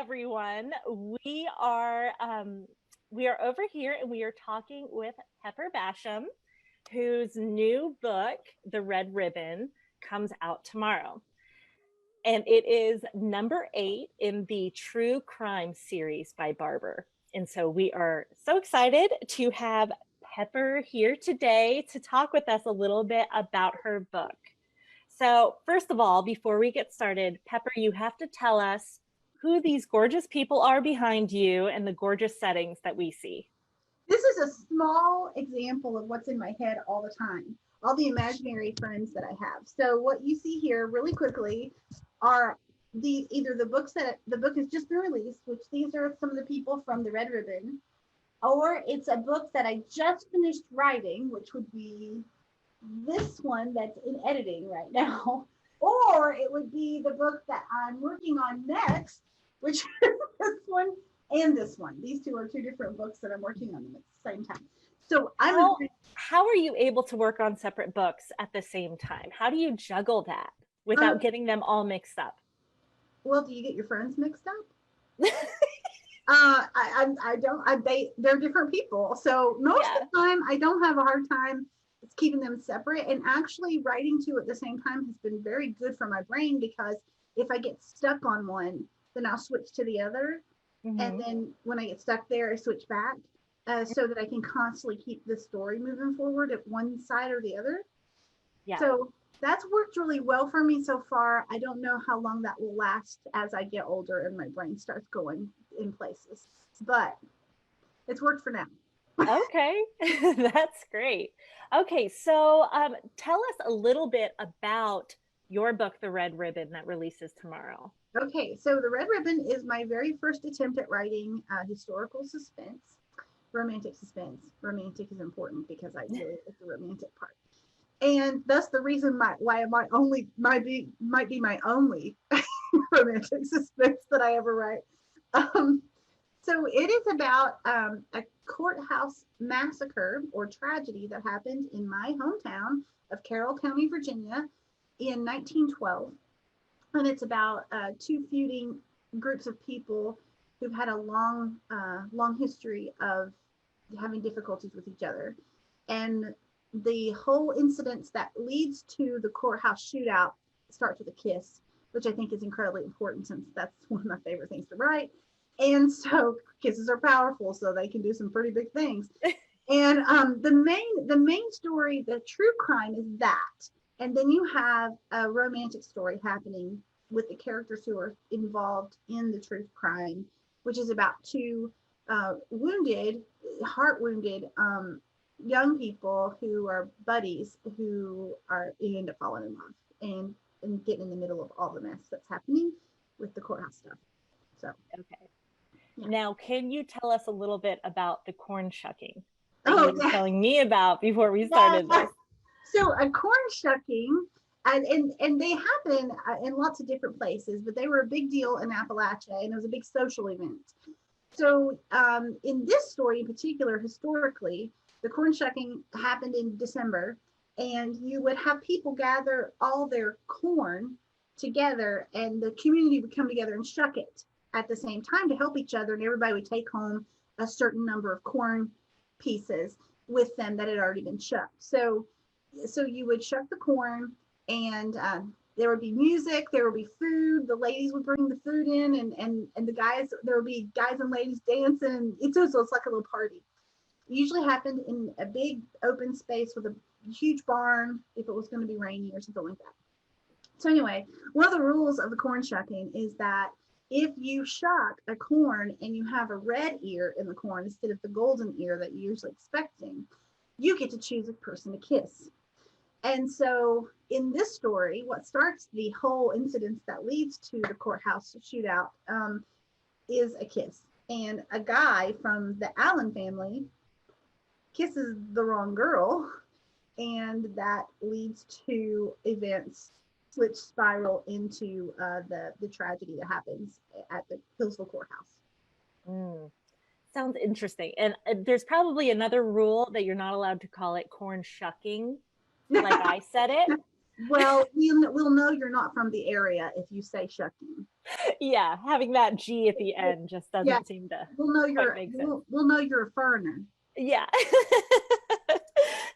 everyone. We are over here and we are talking with Pepper Basham, whose new book, The Red Ribbon, comes out tomorrow. And it is number 8 in the true crime series by Barber. And so we are so excited to have Pepper here today to talk with us a little bit about her book. So first of all, before we get started, Pepper, you have to tell us who these gorgeous people are behind you and the gorgeous settings that we see. This is a small example of what's in my head all the time, all the imaginary friends that I have. So what you see here really quickly are either the books that the book has just been released, which these are some of the people from the Red Ribbon, or it's a book that I just finished writing, which would be this one that's in editing right now, or it would be the book that I'm working on next, which is this one and this one. These two are two different books that I'm working on them at the same time. So how are you able to work on separate books at the same time? How do you juggle that without getting them all mixed up? Well, do you get your friends mixed up? They're different people. So most of the time I don't have a hard time keeping them separate, and actually writing two at the same time has been very good for my brain, because if I get stuck on one, then I'll switch to the other. Mm-hmm. And then when I get stuck there, I switch back, so that I can constantly keep the story moving forward at one side or the other. Yeah. So that's worked really well for me so far. I don't know how long that will last as I get older and my brain starts going in places, but it's worked for now. Okay, that's great. Okay, so tell us a little bit about your book, The Red Ribbon, that releases tomorrow. Okay, so The Red Ribbon is my very first attempt at writing historical suspense, romantic suspense. Romantic is important because I really like the romantic part, and that's the reason why it might be my only romantic suspense that I ever write. So it is about a courthouse massacre or tragedy that happened in my hometown of Carroll County, Virginia in 1912. And it's about two feuding groups of people who've had a long history of having difficulties with each other. And the whole incident that leads to the courthouse shootout starts with a kiss, which I think is incredibly important since that's one of my favorite things to write. And so kisses are powerful, so they can do some pretty big things. And the main story, the true crime, is that. And then you have a romantic story happening with the characters who are involved in the true crime, which is about two heart wounded young people who are buddies who end up falling in love and getting in the middle of all the mess that's happening with the courthouse stuff. So okay. Yeah. Now, can you tell us a little bit about the corn shucking that you were telling me about before we started this? So a corn shucking, and they happen in lots of different places, but they were a big deal in Appalachia, and it was a big social event. So in this story in particular, historically, the corn shucking happened in December, and you would have people gather all their corn together, and the community would come together and shuck it at the same time to help each other, and everybody would take home a certain number of corn pieces with them that had already been shucked. So you would shuck the corn, and there would be music, there would be food, the ladies would bring the food in, and the guys, there would be guys and ladies dancing. It's like a little party. It usually happened in a big open space with a huge barn if it was going to be rainy or something like that. So anyway, one of the rules of the corn shucking is that if you shuck a corn and you have a red ear in the corn instead of the golden ear that you're usually expecting, you get to choose a person to kiss. And so in this story, what starts the whole incident that leads to the courthouse shootout is a kiss. And a guy from the Allen family kisses the wrong girl, and that leads to events which spiral into the tragedy that happens at the Hillsville courthouse. Sounds interesting. And there's probably another rule that you're not allowed to call it corn shucking, like I said it. Well, we'll know you're not from the area if you say shucking. Yeah, having that G at the end just Yeah, doesn't seem to we'll know quite make sense. we'll know you're a foreigner. Yeah.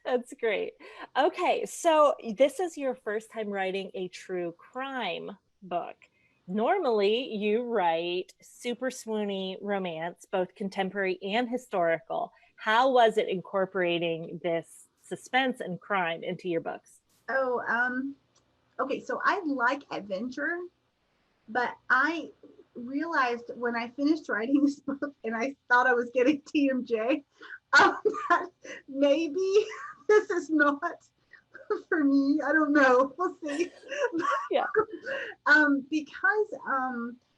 That's great. Okay, so this is your first time writing a true crime book. Normally, you write super swoony romance, both contemporary and historical. How was it incorporating this suspense and crime into your books? Oh, okay. So I like adventure, but I realized when I finished writing this book and I thought I was getting TMJ, um, that maybe this is not for me. I don't know. We'll see. Yeah. Because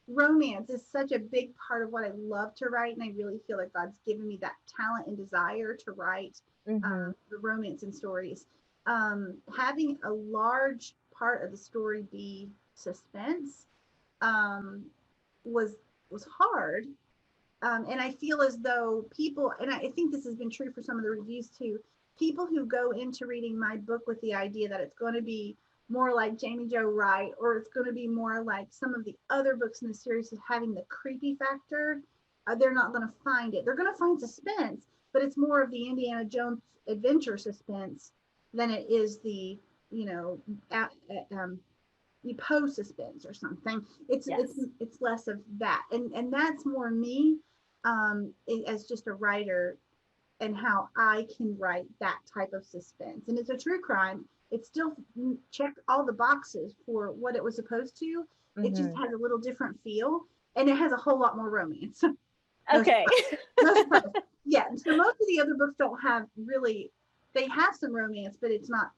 romance is such a big part of what I love to write, and I really feel like God's given me that talent and desire to write Mm-hmm. the romance and stories. Having a large part of the story be suspense um, was hard. And I feel as though people, and I think this has been true for some of the reviews too, people who go into reading my book with the idea that it's going to be more like Jamie Jo Wright, or it's going to be more like some of the other books in the series of having the creepy factor, they're not going to find it. They're going to find suspense, but it's more of the Indiana Jones adventure suspense than it is the, you know, the post suspense or something. Yes. It's less of that, and that's more me as just a writer and how I can write that type of suspense. And it's a true crime. It still checked all the boxes for what it was supposed to. It just Mm-hmm. has a little different feel, and it has a whole lot more romance. no Okay. surprise. No surprise. Yeah. So most of the other books don't have really. They have some romance, but it's not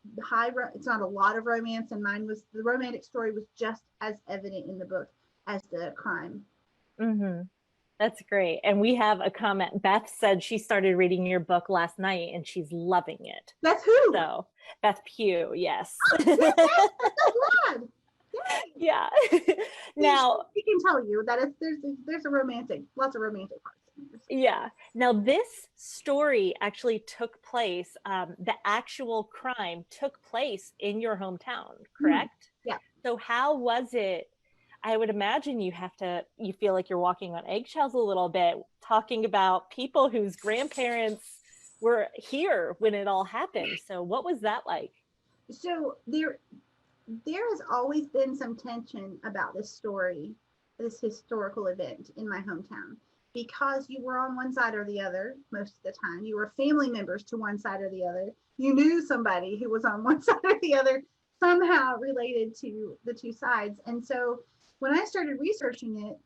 it's not a lot of romance. And mine was the romantic story was just as evident in the book as the crime. Mm-hmm. That's great. And we have a comment. Beth said she started reading your book last night and she's loving it. That's who. So, Beth Pugh, yes. Oh, yes, I'm so glad. Yay. Yeah. See, Now, she can tell you that there's a romantic, lots of romantic parts in this. yeah. Now, this story actually took place, the actual crime took place in your hometown, Hmm. correct? Yeah. So, how was it? I would imagine you feel like you're walking on eggshells a little bit, talking about people whose grandparents were here when it all happened. So, what was that like? So there has always been some tension about this story, this historical event in my hometown, because you were on one side or the other most of the time. You were family members to one side or the other. You knew somebody who was on one side or the other, somehow related to the two sides. And so when I started researching it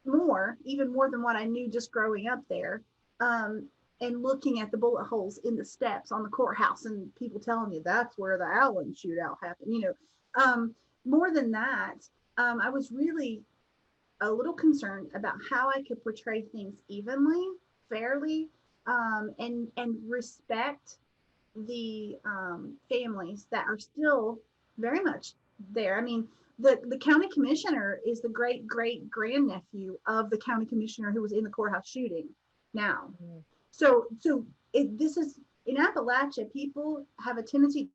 more, even more than what I knew just growing up there, and looking at the bullet holes in the steps on the courthouse and people telling you that's where the Allen shootout happened, more than that, I was really a little concerned about how I could portray things evenly, fairly, and respect the families that are still very much there. I mean, the county commissioner is the great great grandnephew of the county commissioner who was in the courthouse shooting. Now, Mm-hmm. so this is in Appalachia. People have a tendency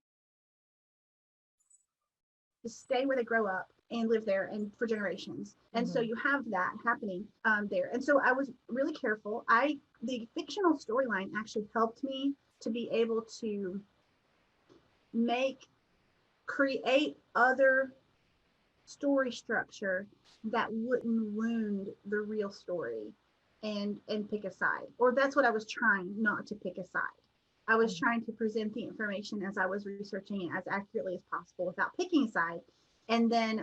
to stay where they grow up and live there and for generations. And so Mm-hmm. you have that happening there. And so I was really careful. The fictional storyline actually helped me to be able to make create other story structure that wouldn't wound the real story and pick a side. Or that's what I was trying not to pick a side. I was trying to present the information as I was researching it as accurately as possible without picking a side, and then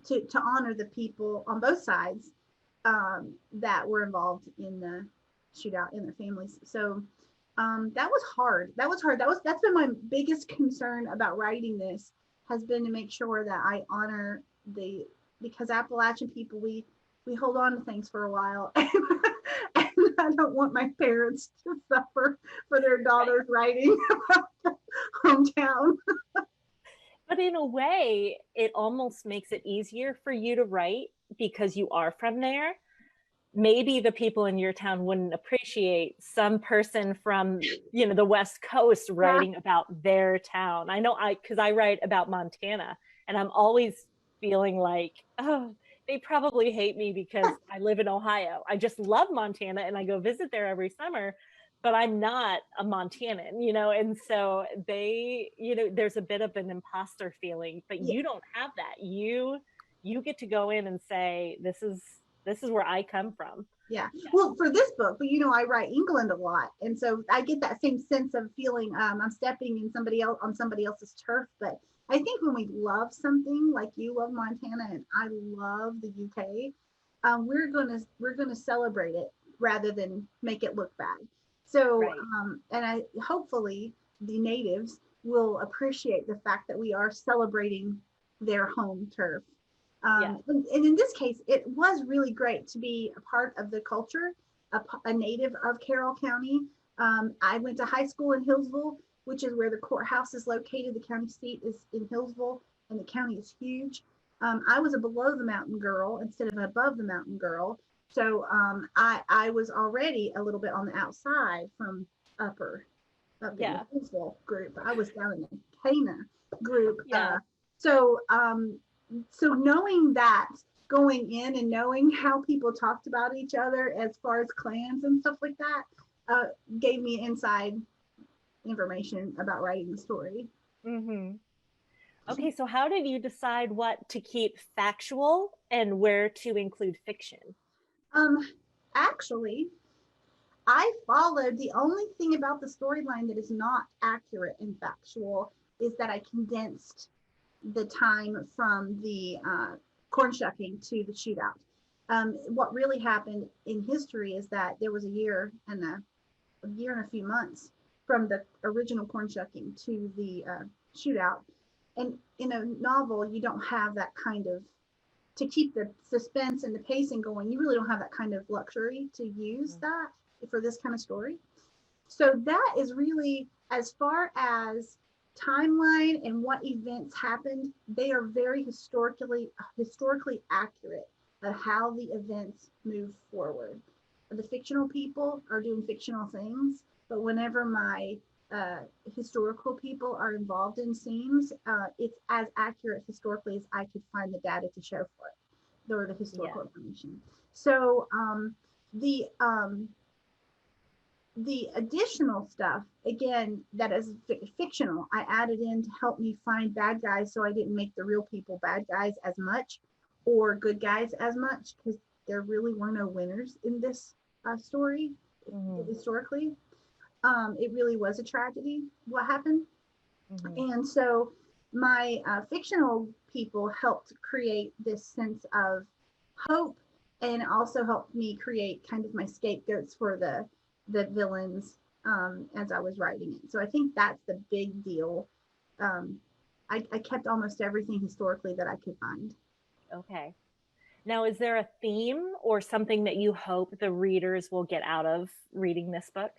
to honor the people on both sides that were involved in the shootout in their families. So that was hard. That was hard. That's been my biggest concern about writing this, has been to make sure that I honor the, because Appalachian people, we hold on to things for a while. And I don't want my parents to suffer for their Right. daughters writing about the hometown. But in a way, it almost makes it easier for you to write because you are from there. maybe the people in your town wouldn't appreciate some person from, you know, the West Coast Yeah. writing about their town. I know because I write about Montana, and I'm always feeling like, oh, they probably hate me because I live in Ohio. I just love Montana and I go visit there every summer, but I'm not a Montanan, you know, and so they, you know, there's a bit of an imposter feeling, but Yeah. you don't have that. You get to go in and say, this is where I come from. Yeah. Yeah. Well, for this book, but you know, I write England a lot, and so I get that same sense of feeling I'm stepping in somebody else on somebody else's turf. But I think when we love something, like you love Montana and I love the UK, we're gonna celebrate it rather than make it look bad. So, Right. and I hopefully the natives will appreciate the fact that we are celebrating their home turf. Yeah. And in this case, it was really great to be a part of the culture, a native of Carroll County. I went to high school in Hillsville, which is where the courthouse is located. The county seat is in Hillsville, and the county is huge. I was a below the mountain girl instead of an above the mountain girl. So I was already a little bit on the outside from upper up in the Yeah. Hillsville group. I was down in the Cana group. Yeah. So so knowing that going in and knowing how people talked about each other as far as clans and stuff like that gave me inside information about writing the story. Mm-hmm. Okay, so how did you decide what to keep factual and where to include fiction? Um, actually, I followed the only thing about the storyline that is not accurate and factual is that I condensed the time from the corn shucking to the shootout. What really happened in history is that there was a year and a few months from the original corn shucking to the shootout. And in a novel, you don't have that kind of to keep the suspense and the pacing going. You really don't have that kind of luxury to use that for this kind of story. So that is really as far as timeline and what events happened, they are very historically accurate of how the events move forward. The fictional people are doing fictional things, but whenever my uh, historical people are involved in scenes, it's as accurate historically as I could find the data to show for it, or the Yeah. historical information. So the um, the additional stuff, again, that is fictional, I added in to help me find bad guys so I didn't make the real people bad guys as much or good guys as much, because there really were no winners in this story Mm-hmm. historically. It really was a tragedy what happened. Mm-hmm. And so my fictional people helped create this sense of hope, and also helped me create kind of my scapegoats for the villains as I was writing it. So I think that's the big deal. Um, I kept almost everything historically that I could find. Okay. Now, is there a theme or something that you hope the readers will get out of reading this book?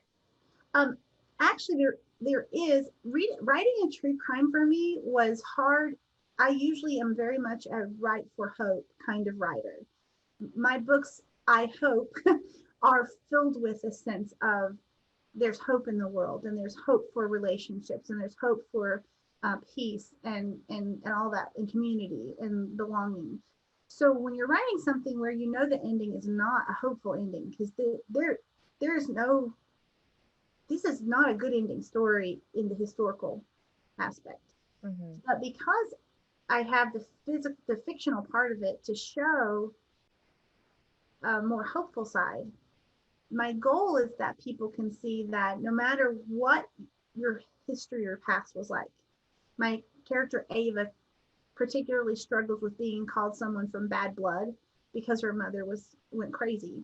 Um, actually, there is writing a true crime for me was hard. I usually am very much a write for hope kind of writer. My books, I hope, are filled with a sense of there's hope in the world, and there's hope for relationships, and there's hope for peace and all that, and community and belonging. So when you're writing something where you know the ending is not a hopeful ending, because there's no, this is not a good ending story in the historical aspect, Mm-hmm. but because I have the fictional part of it to show a more hopeful side, my goal is that people can see that no matter what your history or past was like, my character Ava particularly struggles with being called someone from bad blood because her mother went crazy,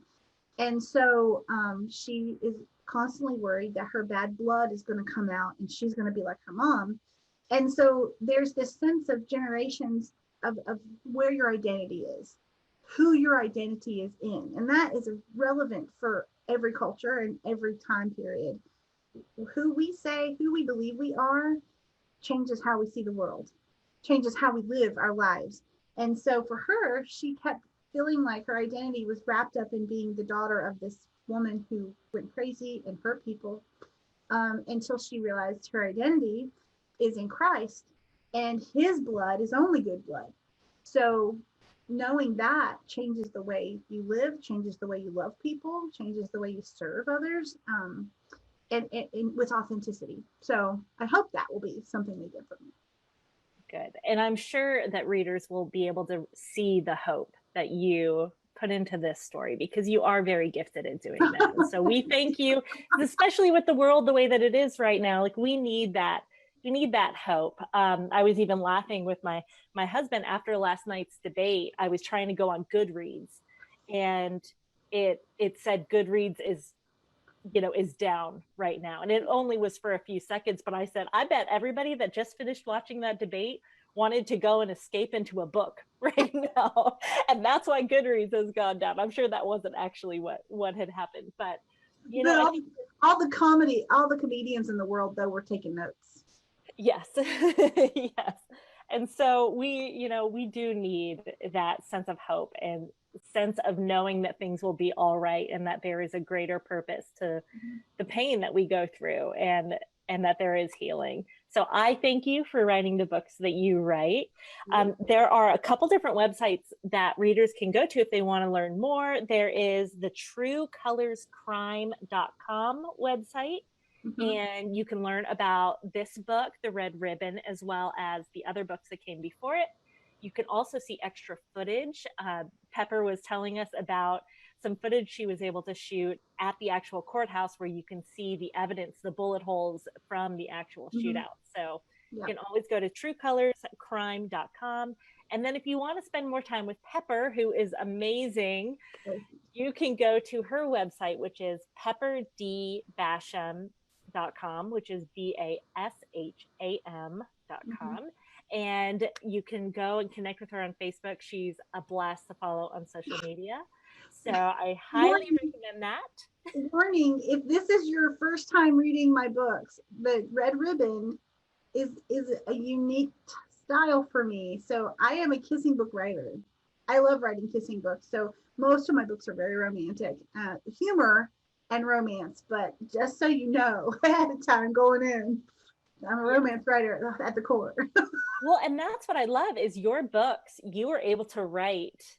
and so she is constantly worried that her bad blood is going to come out and she's going to be like her mom. And so there's this sense of generations of where your identity is, who your identity is in. And that is relevant for every culture and every time period. Who we say, who we believe we are, changes how we see the world, changes how we live our lives. And so for her, she kept feeling like her identity was wrapped up in being the daughter of this woman who went crazy and hurt people, until she realized her identity is in Christ and his blood is only good blood. So knowing that changes the way you live, changes the way you love people, changes the way you serve others, and with authenticity. So I hope that will be something they get from me. Good. And I'm sure that readers will be able to see the hope that you put into this story, because you are very gifted at doing that. And so we thank you, especially with the world the way that it is right now. Like, we need that. We need that hope. I was even laughing with my husband after last night's debate. I was trying to go on Goodreads, and it said Goodreads is down right now. And it only was for a few seconds, but I said, I bet everybody that just finished watching that debate wanted to go and escape into a book right now. And that's why Goodreads has gone down. I'm sure that wasn't actually what had happened, but all the comedians in the world though were taking notes. Yes. Yes. And so we do need that sense of hope and sense of knowing that things will be all right, and that there is a greater purpose to the pain that we go through, and that there is healing. So I thank you for writing the books that you write. There are a couple different websites that readers can go to if they want to learn more. There is the truecolorscrime.com website. And you can learn about this book, The Red Ribbon, as well as the other books that came before it. You can also see extra footage. Pepper was telling us about some footage she was able to shoot at the actual courthouse, where you can see the evidence, the bullet holes from the actual shootout. So you can always go to truecolorscrime.com. And then if you want to spend more time with Pepper, who is amazing, you can go to her website, which is pepperdbasham.com, which is BASHAM.com. And you can go and connect with her on Facebook. She's a blast to follow on social media. So I highly recommend that. Warning, if this is your first time reading my books, the Red Ribbon is a unique style for me. So I am a kissing book writer. I love writing kissing books. So most of my books are very romantic, humor and romance. But just so you know, ahead of time going in, I'm a romance writer at the core. Well, and that's what I love is your books, you are able to write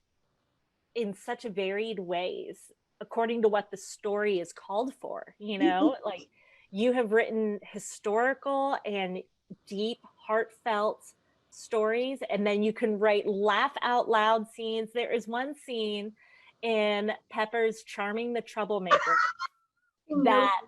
in such varied ways according to what the story is called for. Like, you have written historical and deep, heartfelt stories, and then you can write laugh out loud scenes. There is one scene in Pepper's Charming the Troublemaker that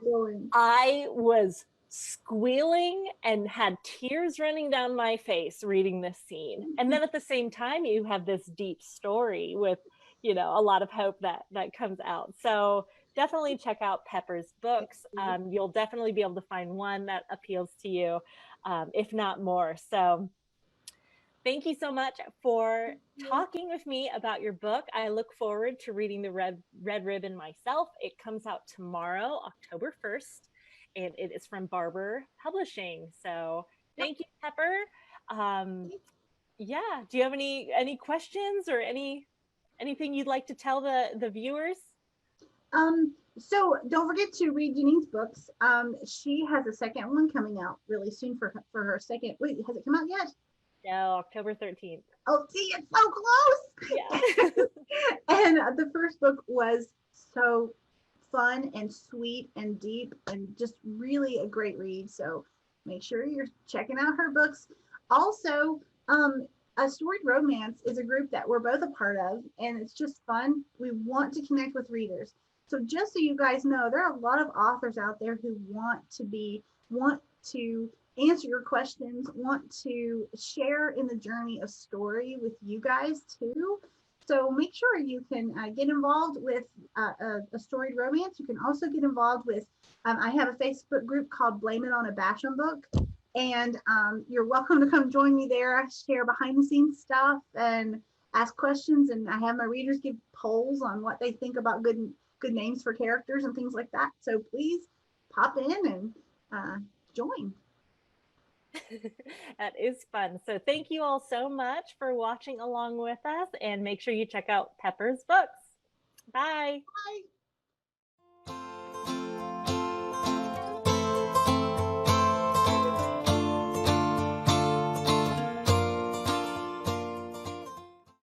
I was squealing and had tears running down my face reading this scene. And then at the same time, you have this deep story with, a lot of hope that comes out. So definitely check out Pepper's books. You'll definitely be able to find one that appeals to you, if not more. So thank you so much for talking with me about your book. I look forward to reading the Red Ribbon myself. It comes out tomorrow, October 1st, and it is from Barber Publishing. So thank you, Pepper. Yeah. Do you have any questions or anything you'd like to tell the viewers? So don't forget to read Janine's books. She has a second one coming out really soon for her second. Wait, has it come out yet? No, October 13th. Oh, see, it's so close. Yeah. And the first book was so fun and sweet and deep and just really a great read. So make sure you're checking out her books. Also, A Storied Romance is a group that we're both a part of, and it's just fun. We want to connect with readers. So just so you guys know, there are a lot of authors out there who want to answer your questions, want to share in the journey of story with you guys too. So make sure you can get involved with a Storied Romance. You can also get involved with, I have a Facebook group called Blame It on a Basham Book. And you're welcome to come join me there. I share behind the scenes stuff and ask questions. And I have my readers give polls on what they think about good names for characters and things like that. So please pop in and join. That is fun. So thank you all so much for watching along with us, and make sure you check out Pepper's books. Bye. Bye.